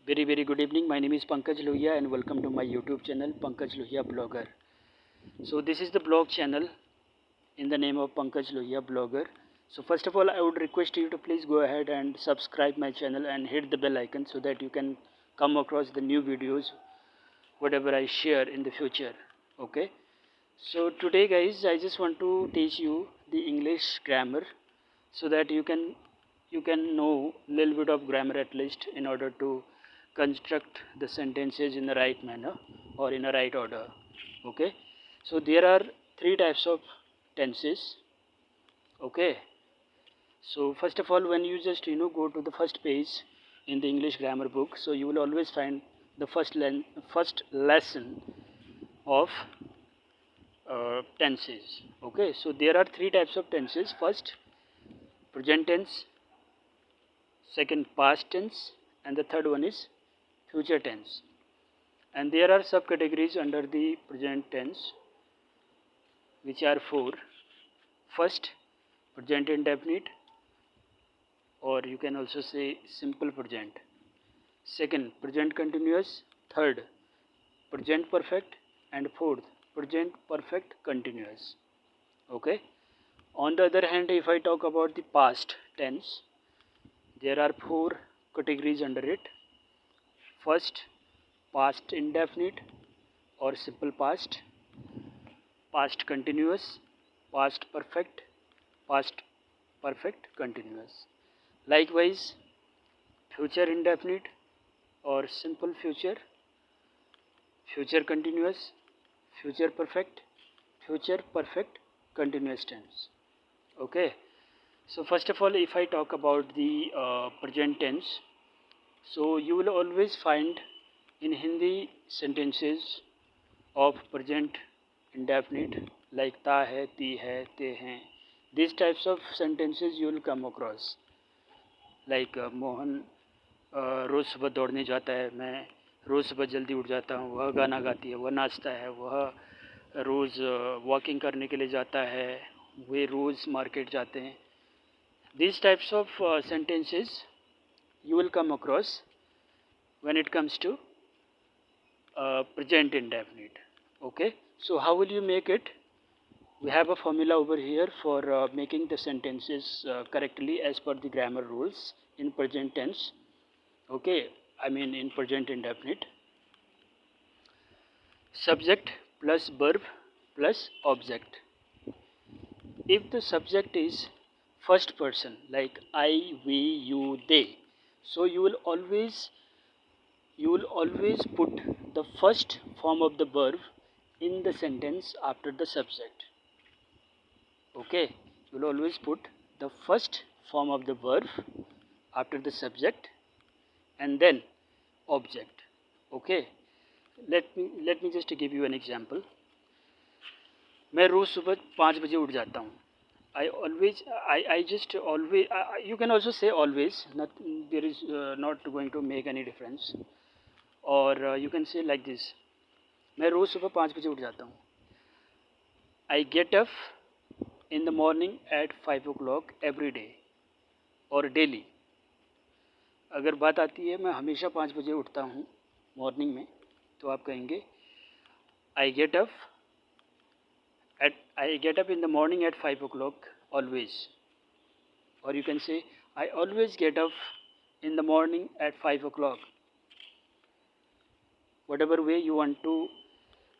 Very good evening. My name is Pankaj Lohia and welcome to my YouTube channel Pankaj Lohia Blogger. So this is the blog channel in the name of Pankaj Lohia Blogger. So first of all, I would request you to please go ahead and subscribe my channel and hit the bell icon so that you can come across the new videos whatever I share in the future. Okay. So today guys, I just want to teach you the English grammar so that you can know little bit of grammar at least in order to construct the sentences in the right manner or in a right order. Okay, so there are three types of tenses. Okay, so first of all, when you just go to the first page in the English grammar book, so you will always find the first lesson of tenses. Okay, so there are three types of tenses. First, present tense, second, past tense, and the third one is future tense. And there are subcategories under the present tense, which are four. First, present indefinite, or you can also say simple present. Second, present continuous. Third, present perfect, and fourth, present perfect continuous. Okay. On the other hand, if I talk about the past tense, there are four categories under it. First, past indefinite or simple past, past continuous, past perfect, past perfect continuous. Likewise, future indefinite or simple future, future continuous, future perfect continuous tense. Okay. So first of all, if I talk about the present tense, so you will always find in Hindi sentences of present indefinite like ta hai, ti hai, te hain. These types of sentences you will come across. Like Mohan रोज़ सुबह दौड़ने जाता है, मैं रोज़ सुबह जल्दी उठ जाता हूँ, वह गाना गाती है, वह नाचता है, वह रोज़ वॉकिंग करने के लिए जाता है, वे रोज़ मार्केट जाते हैं. These types of sentences you will come across when it comes to present indefinite. Okay, so how will you make it? We have a formula over here for making the sentences correctly as per the grammar rules in present tense. Okay, I mean in present indefinite. Subject plus verb plus object. If the subject is first person like I, we, you, they, so you will always put the first form of the verb in the sentence after the subject. Okay, you will always put the first form of the verb after the subject and then object. Okay, let me just give you an example. मैं रोज सुबह 5 बजे उठ जाता हूँ. I just always, you can also say always, not, there is not going to make any difference. Or you can say like this, मैं रोज सुबह 5 बजे उठ जाता हूँ. I get up in the morning at 5 o'clock every day or daily. अगर बात आती है मैं हमेशा 5 बजे उठता हूँ मॉर्निंग में, तो आप कहेंगे I get up in the morning at 5 o'clock always. Or you can say I always get up in the morning at 5 o'clock. Whatever way you want to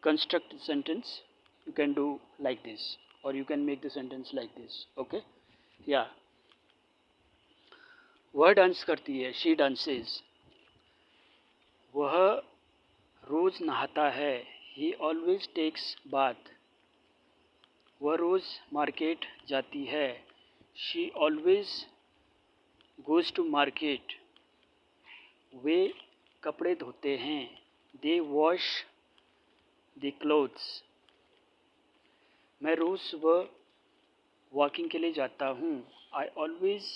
construct the sentence, you can do like this, or you can make the sentence like this. Okay, yeah. वह dance करती है, she dances. वह रोज नहाता है, he always takes bath. वह रोज market जाती है, she always goes to market. वे कपड़े धोते हैं, they wash the clothes. मैं रोज सुबह वॉकिंग के लिए जाता हूँ, I always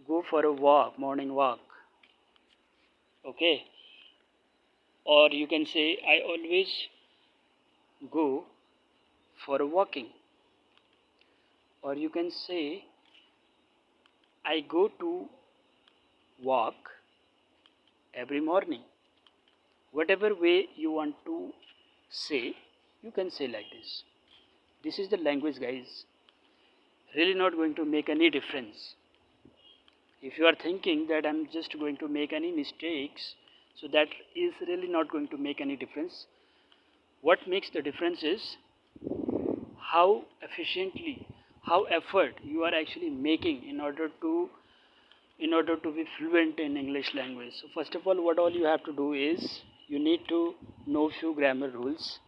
go for a walk, morning walk. Okay, or you can say I always go for a walking. Or you can say I go to walk every morning. Whatever way you want to say, you can say like this. This is the language, guys. Really not going to make any difference. If you are thinking that I'm just going to make any mistakes, so that is really not going to make any difference. What makes the difference is how efficiently, how effort you are actually making in order to be fluent in English language. So first of all, what all you have to do is you need to know few grammar rules.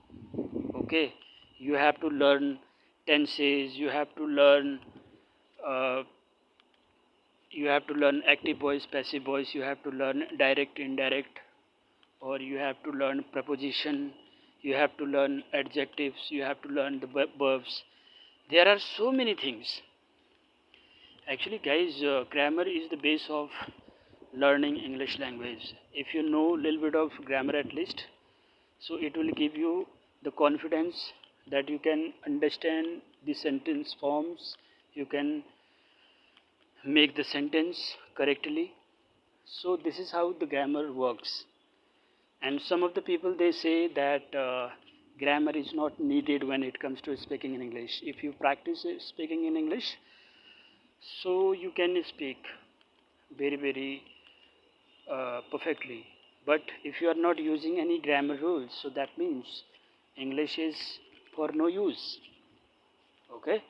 Okay, you have to learn tenses, uh, you have to learn active voice, passive voice, you have to learn direct, indirect, or you have to learn preposition, you have to learn adjectives, you have to learn the verbs. There are so many things. Actually, guys, grammar is the base of learning English language. If you know a little bit of grammar at least, so it will give you the confidence that you can understand the sentence forms, you can make the sentence correctly. So this is how the grammar works. And some of the people, they say that grammar is not needed when it comes to speaking in English. If you practice speaking in English, so you can speak very perfectly. But if you are not using any grammar rules, so that means English is for no use. Okay,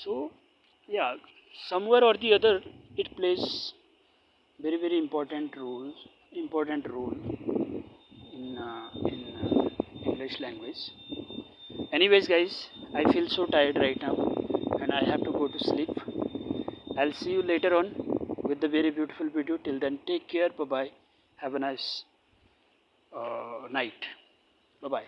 so yeah, somewhere or the other it plays very important role in English language. Anyways, guys, I feel so tired right now and I have to go to sleep. I'll see you later on with the very beautiful video. Till then, take care. Bye bye. Have a nice night. Bye bye.